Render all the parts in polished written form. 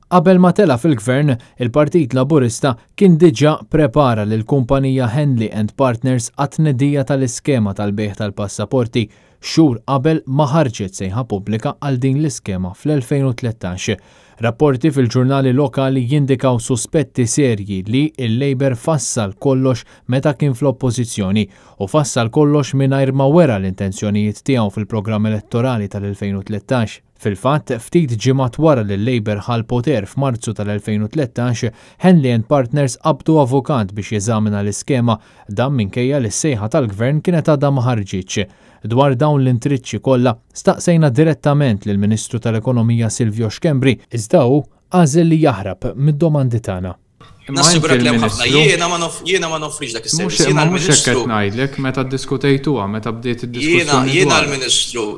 Qabel ma tela fil-gvern, il-Partit Laburista kien diġà prepara lil kumpanija Henley and Partners għat-tneddija tal-iskema tal-bejgħ tal-passaporti xhur qabel ma ħarġet sejħa pubblika għal din l-iskema fl-2013. Rapporti fil-ġurnali lokali jindikaw suspetti serji li il-Labor fassal kollox meta kien fl-oppożizzjoni u fassal kollox mingħajr ma wera l-intenzjonijiet tiegħu fil-programm elettorali tal-2013. Fil-fatt, ftit ġimgħat wara li l-Labor ħal poter f'Marzu tal-2013, Henley and Partners qabdu avukat biex jeżamina l-iskema dan minkejja li s-sejħa tal-gvern kienet għadha ma ħarġitx. Dwar dawn l-intriċċi kollha staqsejna direttament lill-Ministru tal-Ekonomija Silvio Xkembri, iżda hu għażel li jaħrab mid-domandi tagħna. Nassigurak li ħafna jiena ma nofriġ dak is-servizz. Mhux hekk qed ngħidlek meta ddiskutejtuha, meta bdiet id-diskussjoni.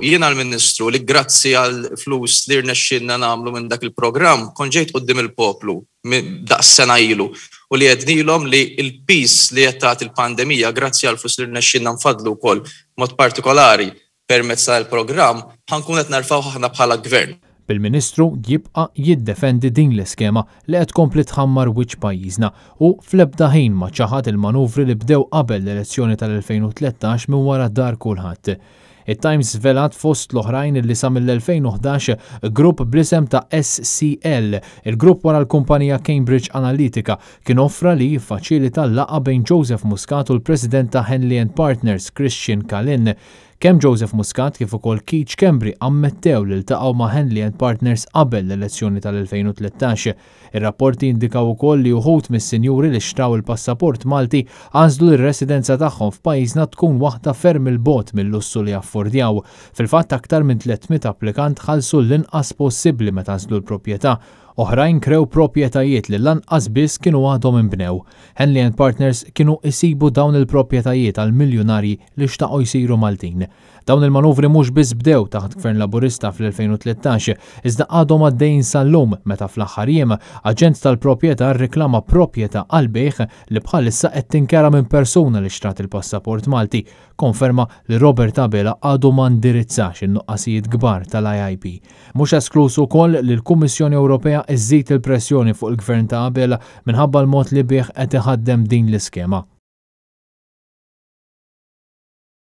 Jiena l-Ministru li grazzi għal flus li rnexxinna nagħmlu minn dak il-programm kont ġejt quddiem il-poplu daqs sena ilu u li għednilhom li l-peace li qed tagħti il-pandemija grazzi għal flus li rnexxinna nfadlu wkoll mod partikolari permezz tal-programm ħankun qed narfgħu aħna bħala gvern. Bil-Ministru jibqa' jiddefendi din l-iskema li qed tkompli tħammar wiċċ pajjiżna u fl-ebda ħin ma ċaħat il-manuvri li bdew qabel l-elezzjoni tal-2013 minn wara dar kulħadd. It-Times velat fost l-oħrajn li sa mill-2011 grupp blisem ta' SCL, il-grupp wara l-kumpanija Cambridge Analytica, kien offra li jiffaċilita l-laqgħa bejn Joseph Muscat u l-President ta' Henley and Partners, Christian Kalin. Kemm Joseph Muscat kif ukoll Keith Schembri ammettew li ltaqgħu ma' Henley and Partners qabel l-elezzjoni tal-2013. Ir-rapporti indikaw ukoll li uħud mis-sinjuri li xtraw il-passaport Malti għażlu l-residenza tagħhom f'pajjiżna tkun waħda ferm il-bogħod mill-lussu li affordjaw. Fil-fatt aktar minn 300 applikant ħallsu l-inqas possibbli meta għażlu l-proprjetà. Oħrajn krew proprjetajiet li lanqas biss kienu għadhom inbnew. Henley and Partners kienu isibu dawn il-proprjetajiet għal miljonarji li xtaqgħu jsiru Maltin. Dawn il-manuvri mhux biss bdew taħt Gvern Laburista fl-2013, iżda għadhom għaddejjin sal-lum meta fl-aħħar jiem aġent tal-proprjetà rriklama proprjetà għal bejħ li bħalissa qed tinkera minn persuna li xtrat il-passaport Malti, konferma li Robert Abela għadu ma ndirizzax in-nuqqasijiet kbar tal-IIP. Mhux esklus ukoll li l-Kummissjoni Ewropea iżżid il-pressjoni fuq il-Gvern ta' Abela minħabba l-mod li bih qed iħaddem din l-iskema.